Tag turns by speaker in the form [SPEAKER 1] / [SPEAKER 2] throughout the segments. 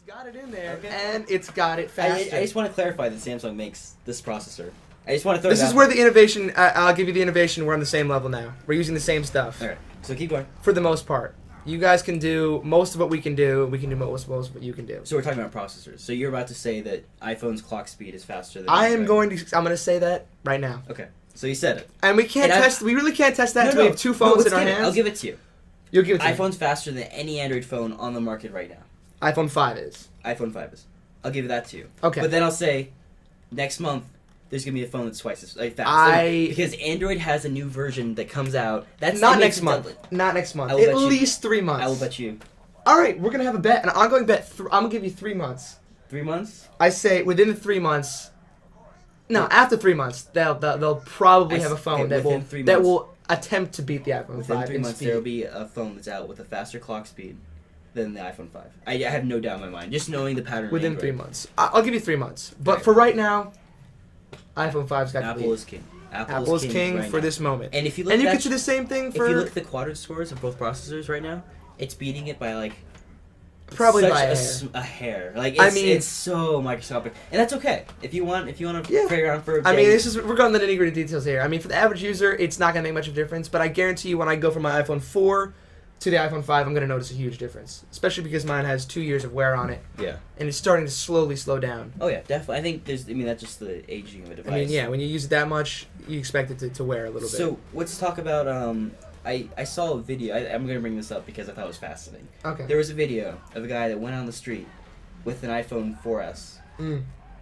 [SPEAKER 1] Got it in there,
[SPEAKER 2] Okay.
[SPEAKER 1] and it's got it faster.
[SPEAKER 2] I just want to clarify that Samsung makes this processor. I just want to throw
[SPEAKER 1] This
[SPEAKER 2] it
[SPEAKER 1] is
[SPEAKER 2] out
[SPEAKER 1] where the innovation. I'll give you the innovation. We're on the same level now. We're using the same stuff
[SPEAKER 2] there. All right, so keep going.
[SPEAKER 1] for the most part. You guys can do most of what we can do. We can do most of what you can do.
[SPEAKER 2] So we're talking about processors. So you're about to say that iPhone's clock speed is faster than
[SPEAKER 1] I am
[SPEAKER 2] Android.
[SPEAKER 1] going to. I'm going to say that right now.
[SPEAKER 2] Okay, so you said it.
[SPEAKER 1] And we can't
[SPEAKER 2] And
[SPEAKER 1] test. We really can't test that until we have two phones
[SPEAKER 2] let's
[SPEAKER 1] in our
[SPEAKER 2] give it.
[SPEAKER 1] hands.
[SPEAKER 2] I'll give it to you.
[SPEAKER 1] You'll give it to me.
[SPEAKER 2] iPhone's faster than any Android phone on the market right now.
[SPEAKER 1] iPhone 5 is.
[SPEAKER 2] iPhone 5 is. I'll give that to you.
[SPEAKER 1] Okay.
[SPEAKER 2] But then I'll say, next month, there's going to be a phone that's twice as fast. Because Android has a new version that comes out. That's
[SPEAKER 1] Not next month. Not next month. At least 3 months.
[SPEAKER 2] I will bet you.
[SPEAKER 1] All right, we're gonna have a bet, and I'm going to bet. I'm gonna give you 3 months.
[SPEAKER 2] 3 months?
[SPEAKER 1] I say within the 3 months. No, after 3 months, they'll probably have a phone that will attempt to beat the iPhone
[SPEAKER 2] Within
[SPEAKER 1] 5
[SPEAKER 2] 3
[SPEAKER 1] in
[SPEAKER 2] months,
[SPEAKER 1] speed.
[SPEAKER 2] there will be a phone that's out with a faster clock speed than the iPhone 5. I have no doubt in my mind. Just knowing the pattern.
[SPEAKER 1] Within
[SPEAKER 2] of
[SPEAKER 1] 3
[SPEAKER 2] Android.
[SPEAKER 1] months. I'll give you 3 months. But
[SPEAKER 2] Right.
[SPEAKER 1] for right now, iPhone 5's got the
[SPEAKER 2] Apple
[SPEAKER 1] lead.
[SPEAKER 2] is king.
[SPEAKER 1] Apple is king
[SPEAKER 2] right
[SPEAKER 1] for
[SPEAKER 2] now.
[SPEAKER 1] this moment.
[SPEAKER 2] And if you look
[SPEAKER 1] And you
[SPEAKER 2] at
[SPEAKER 1] can see the same thing
[SPEAKER 2] if
[SPEAKER 1] for
[SPEAKER 2] you look at the quadrant scores of both processors right now, it's beating it by like
[SPEAKER 1] probably
[SPEAKER 2] such
[SPEAKER 1] by
[SPEAKER 2] a hair. Like
[SPEAKER 1] I
[SPEAKER 2] it's,
[SPEAKER 1] mean-
[SPEAKER 2] it's so microscopic, and that's okay. If you want to
[SPEAKER 1] Yeah.
[SPEAKER 2] play around for a day,
[SPEAKER 1] I mean, we're going to the nitty-gritty details here. I mean, for the average user, it's not going to make much of a difference, but I guarantee you when I go from my iPhone 4 to the iPhone 5, I'm going to notice a huge difference, especially because mine has 2 years of wear on it,
[SPEAKER 2] yeah.
[SPEAKER 1] and it's starting to slowly slow down.
[SPEAKER 2] Oh yeah, definitely. I think that's just the aging of a device.
[SPEAKER 1] I mean, yeah, when you use it that much, you expect it to wear a little bit.
[SPEAKER 2] So let's talk about. I saw a video. I'm going to bring this up because I thought it was fascinating.
[SPEAKER 1] Okay.
[SPEAKER 2] There was a video of a guy that went on the street with an iPhone 4S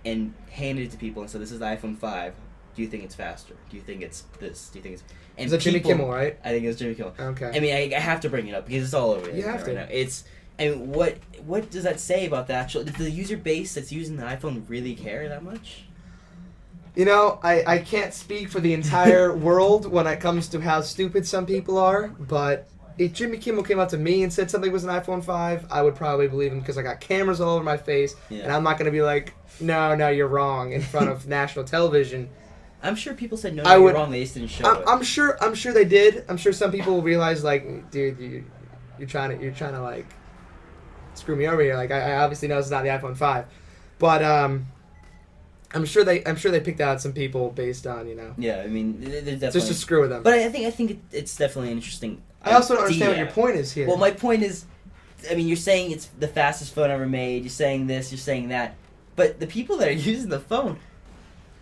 [SPEAKER 2] and handed it to people and said, "This is the iPhone 5. Do you think it's faster? Do you think it's this? Do you think it's?" And
[SPEAKER 1] Is that Jimmy Kimmel, right?
[SPEAKER 2] I think it was Jimmy Kimmel.
[SPEAKER 1] Okay.
[SPEAKER 2] I mean, I have to bring it up because it's all over the
[SPEAKER 1] You
[SPEAKER 2] internet
[SPEAKER 1] have to.
[SPEAKER 2] right now. It's. And what does that say about the actual? Does the user base that's using the iPhone really care that much?
[SPEAKER 1] You know, I can't speak for the entire world when it comes to how stupid some people are, but if Jimmy Kimmel came up to me and said something was an iPhone 5, I would probably believe him because I got cameras all over my face,
[SPEAKER 2] Yeah.
[SPEAKER 1] and I'm not going to be like, no, you're wrong in front of national television.
[SPEAKER 2] I'm sure people said no,
[SPEAKER 1] I
[SPEAKER 2] you're
[SPEAKER 1] would-
[SPEAKER 2] wrong. They just didn't show it.
[SPEAKER 1] I'm sure they did. I'm sure some people will realize, like, dude, you're trying to like screw me over here. Like, I obviously know it's not the iPhone 5, but I'm sure they picked out some people based on
[SPEAKER 2] Yeah, I mean, there's definitely
[SPEAKER 1] just to screw with them.
[SPEAKER 2] But I think it's definitely an interesting.
[SPEAKER 1] I also don't understand what
[SPEAKER 2] idea.
[SPEAKER 1] your point is here.
[SPEAKER 2] Well, my point is, I mean, you're saying it's the fastest phone ever made. You're saying this. You're saying that. But the people that are using the phone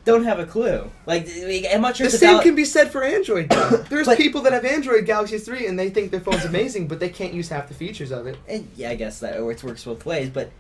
[SPEAKER 2] don't have a clue. Like, I'm not sure.
[SPEAKER 1] The same can be said for Android, though. There's
[SPEAKER 2] But-
[SPEAKER 1] people that have Android Galaxy 3 and they think their phone's amazing, but they can't use half the features of it.
[SPEAKER 2] And yeah, I guess that works both ways. But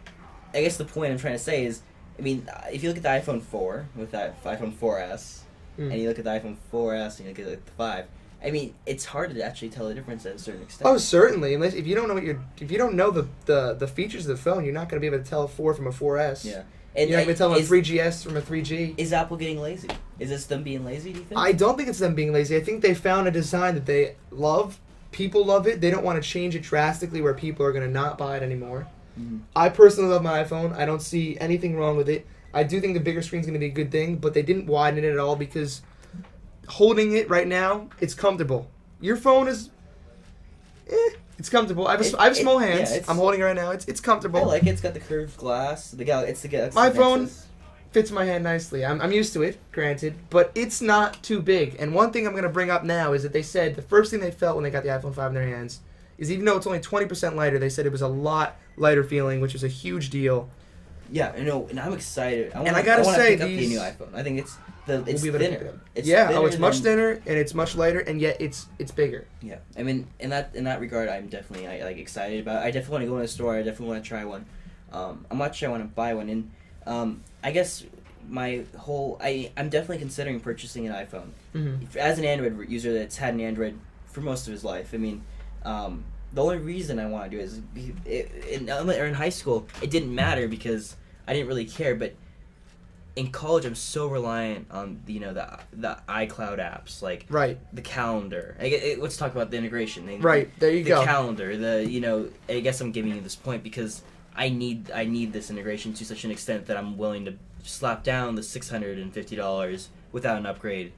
[SPEAKER 2] I guess the point I'm trying to say is, I mean, if you look at the iPhone 4 with that iPhone 4S, and you look at the iPhone 4S and you look at the 5, I mean, it's hard to actually tell the difference at a certain extent.
[SPEAKER 1] Oh, certainly. Unless if you don't know if you don't know the features of the phone, you're not going to be able to tell a 4 from a 4S.
[SPEAKER 2] Yeah.
[SPEAKER 1] You're not going to tell a 3GS from a 3G.
[SPEAKER 2] Is Apple getting lazy? Is this them being lazy, do you think?
[SPEAKER 1] I don't think it's them being lazy. I think they found a design that they love. People love it. They don't want to change it drastically where people are going to not buy it anymore.
[SPEAKER 2] Mm-hmm.
[SPEAKER 1] I personally love my iPhone. I don't see anything wrong with it. I do think the bigger screen's going to be a good thing, but they didn't widen it at all because holding it right now, it's comfortable. Your phone is, it's comfortable. I have small hands.
[SPEAKER 2] yeah,
[SPEAKER 1] I'm holding it right now. It's comfortable.
[SPEAKER 2] I like it. It's got the curved glass. It's the
[SPEAKER 1] My phone
[SPEAKER 2] Nexus.
[SPEAKER 1] fits my hand nicely. I'm used to it, granted, but it's not too big. And one thing I'm going to bring up now is that they said the first thing they felt when they got the iPhone 5 in their hands is even though it's only 20% lighter, they said it was a lot lighter feeling, which is a huge deal.
[SPEAKER 2] Yeah, I know, and I'm excited.
[SPEAKER 1] And I gotta say,
[SPEAKER 2] pick up the
[SPEAKER 1] these-
[SPEAKER 2] new iPhone. I think it's
[SPEAKER 1] We'll be able to pick it
[SPEAKER 2] thinner.
[SPEAKER 1] up.
[SPEAKER 2] It's
[SPEAKER 1] yeah,
[SPEAKER 2] thinner
[SPEAKER 1] it's much
[SPEAKER 2] than-
[SPEAKER 1] thinner and it's much lighter, and yet it's bigger.
[SPEAKER 2] Yeah, I mean, in that regard, I'm definitely excited about it. I definitely want to go in a store. I definitely want to try one. I'm not sure I want to buy one. And I guess I'm definitely considering purchasing an iPhone.
[SPEAKER 1] Mm-hmm.
[SPEAKER 2] As an Android user that's had an Android for most of his life, I mean, the only reason I want to do it is in high school, it didn't matter because I didn't really care, but in college, I'm so reliant on the iCloud apps, like
[SPEAKER 1] Right.
[SPEAKER 2] the calendar. Let's talk about the integration.
[SPEAKER 1] Right, there you go.
[SPEAKER 2] The calendar. I guess I'm giving you this point because I need this integration to such an extent that I'm willing to slap down the $650 without an upgrade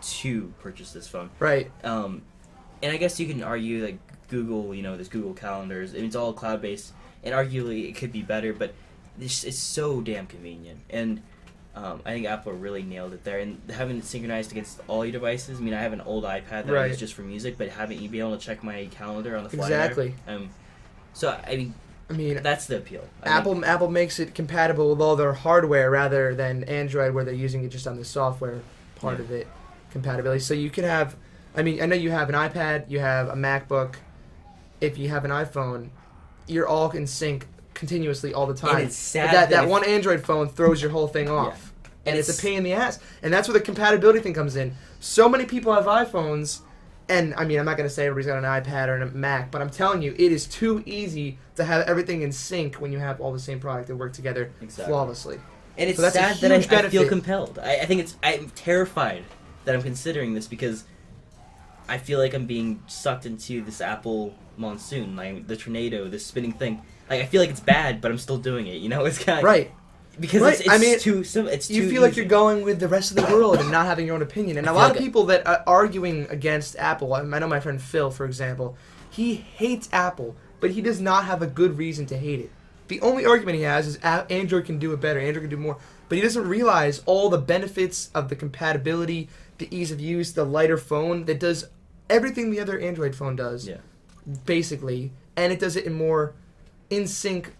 [SPEAKER 2] to purchase this phone.
[SPEAKER 1] Right.
[SPEAKER 2] And I guess you can argue like Google, there's Google Calendars. It's all cloud based, and arguably it could be better, but it's so damn convenient. And I think Apple really nailed it there. And having it synchronized against all your devices. I mean, I have an old iPad that I use just for music, but having you be able to check my calendar on the fly.
[SPEAKER 1] Exactly.
[SPEAKER 2] So I mean, that's the appeal.
[SPEAKER 1] Apple makes it compatible with all their hardware rather than Android, where they're using it just on the software part of it, compatibility. So you can have, I know you have an iPad, you have a MacBook. If you have an iPhone, you're all in sync continuously all the time.
[SPEAKER 2] And it's sad
[SPEAKER 1] that one Android phone throws your whole thing off.
[SPEAKER 2] Yeah.
[SPEAKER 1] And it's a pain in the ass. And that's where the compatibility thing comes in. So many people have iPhones, and I'm not going to say everybody's got an iPad or a Mac, but I'm telling you, it is too easy to have everything in sync when you have all the same product that work together flawlessly.
[SPEAKER 2] And it's sad that I feel compelled. I think I'm terrified that I'm considering this because I feel like I'm being sucked into this Apple monsoon, like the tornado, this spinning thing. Like I feel like it's bad, but I'm still doing it. It's kind of
[SPEAKER 1] right.
[SPEAKER 2] Because it's too simple. It's
[SPEAKER 1] you
[SPEAKER 2] too
[SPEAKER 1] feel
[SPEAKER 2] easy.
[SPEAKER 1] like you're going with the rest of the world and not having your own opinion. And a lot of people that are arguing against Apple, I know my friend Phil, for example, he hates Apple, but he does not have a good reason to hate it. The only argument he has is Android can do it better, Android can do more, but he doesn't realize all the benefits of the compatibility, the ease of use, the lighter phone that does everything the other Android phone does, basically, and it does it in more in sync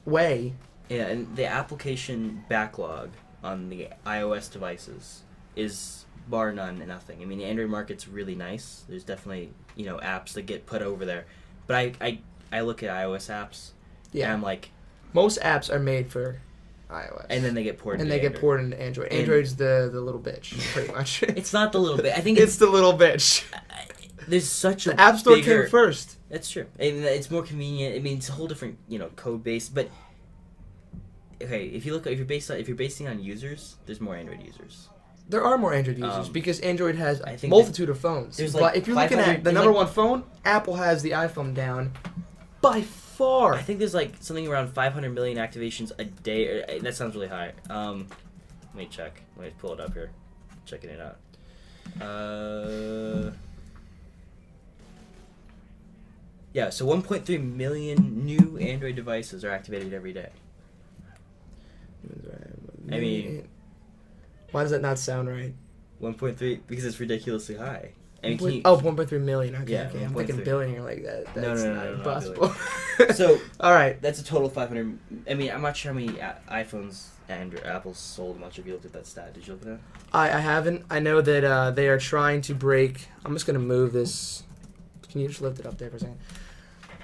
[SPEAKER 1] way.
[SPEAKER 2] Yeah, and the application backlog on the iOS devices is bar none and nothing. I mean, the Android market's really nice. There's definitely, apps that get put over there. But I look at iOS apps, and I'm like...
[SPEAKER 1] Most apps are made for iOS.
[SPEAKER 2] And then they get ported into
[SPEAKER 1] Android. Get ported into Android. Android's the little bitch, pretty much.
[SPEAKER 2] It's not the little bitch. I think
[SPEAKER 1] it's the little bitch.
[SPEAKER 2] There's such
[SPEAKER 1] the App Store came first.
[SPEAKER 2] That's true. And it's more convenient. I mean, it's a whole different, code base, but... Okay, if you're basing on users, there's more Android users.
[SPEAKER 1] There are more Android users because Android has a multitude of phones. But if you're looking at the number one phone, Apple has the iPhone down by far.
[SPEAKER 2] I think there's something around 500 million activations a day. That sounds really high. Let me check. Let me pull it up here. Checking it out. Yeah, so 1.3 million new Android devices are activated every day. I mean,
[SPEAKER 1] why does that not sound right?
[SPEAKER 2] 1.3 because it's ridiculously high. I mean,
[SPEAKER 1] 1.3 million. Okay,
[SPEAKER 2] yeah,
[SPEAKER 1] okay. I'm thinking billion like that. That's not impossible.
[SPEAKER 2] So,
[SPEAKER 1] all right,
[SPEAKER 2] that's a total 500. I mean, I'm not sure how many iPhones and Apple's sold much. If you looked at that stat, did you look at that?
[SPEAKER 1] I haven't. I know that they are trying to break. I'm just gonna move this. Can you just lift it up there for a second?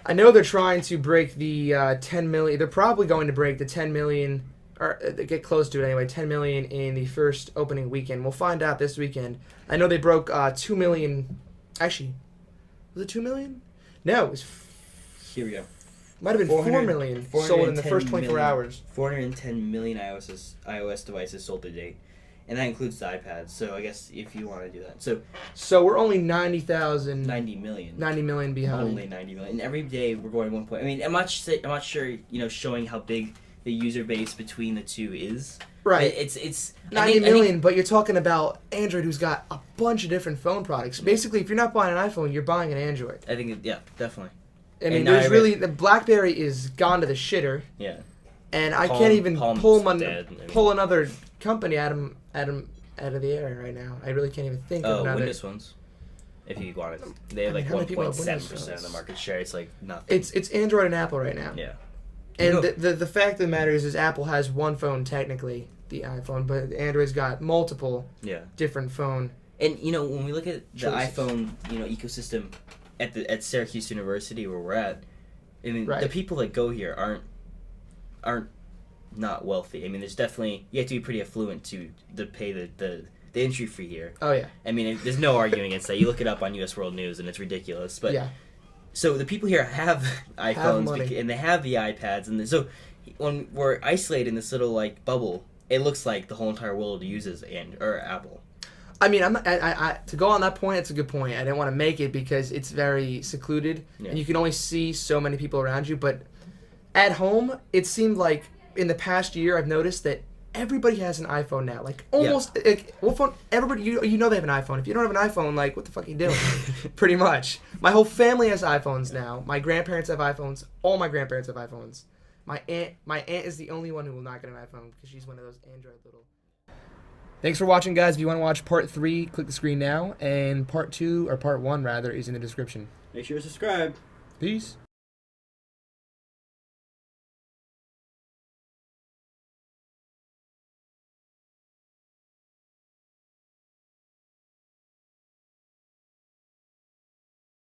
[SPEAKER 1] I know they're trying to break the 10 million. They're probably going to break the 10 million. Or get close to it anyway, 10 million in the first opening weekend. We'll find out this weekend. I know they broke 2 million. Actually, was it 2 million? No, it was...
[SPEAKER 2] Here we go.
[SPEAKER 1] Might have been 4 million sold in the first 24 hours.
[SPEAKER 2] 410 million iOS devices sold to date. And that includes the iPads, so I guess if you want to do that.
[SPEAKER 1] So we're only 90,000...
[SPEAKER 2] 90 million.
[SPEAKER 1] 90 million behind.
[SPEAKER 2] Only 90 million. And every day we're going 1 point... I mean, I'm not sure, showing how big... the user base between the two is.
[SPEAKER 1] Right.
[SPEAKER 2] It's
[SPEAKER 1] 90 million, but you're talking about Android who's got a bunch of different phone products. Basically, if you're not buying an iPhone, you're buying an Android.
[SPEAKER 2] I think, yeah, definitely.
[SPEAKER 1] I mean, there's really... The BlackBerry is gone to the shitter.
[SPEAKER 2] Yeah.
[SPEAKER 1] And I can't even pull another company out of the air right now. I really can't even think of another.
[SPEAKER 2] Windows phones. If you wanted. They have 1.7% of the market share. It's nothing.
[SPEAKER 1] It's Android and Apple right now.
[SPEAKER 2] Yeah.
[SPEAKER 1] And the fact of the matter is Apple has one phone technically, the iPhone, but Android's got multiple different phone.
[SPEAKER 2] And when we look at the iPhone, ecosystem at Syracuse University where we're at, I mean the people that go here aren't not wealthy. I mean there's definitely you have to be pretty affluent to pay the entry fee here.
[SPEAKER 1] Oh yeah.
[SPEAKER 2] I mean there's no arguing against that. You look it up on US World News and it's ridiculous, but yeah. So the people here have iPhones and they have the iPads, and so when we're isolated in this little bubble, it looks like the whole entire world uses Apple.
[SPEAKER 1] I mean, to go on that point, it's a good point. I didn't want to make it because it's very secluded, and you can only see so many people around you. But at home, it seemed like in the past year, I've noticed that everybody has an iPhone now. Like almost, like, what phone? Everybody, you know they have an iPhone. If you don't have an iPhone, like what the fuck are you doing? Pretty much. My whole family has iPhones now. My grandparents have iPhones. All my grandparents have iPhones. My aunt is the only one who will not get an iPhone because she's one of those Android little. Thanks for watching, guys. If you want to watch part 3, click the screen now, and part 2 or part 1 rather is in the description.
[SPEAKER 2] Make sure to subscribe.
[SPEAKER 1] Peace.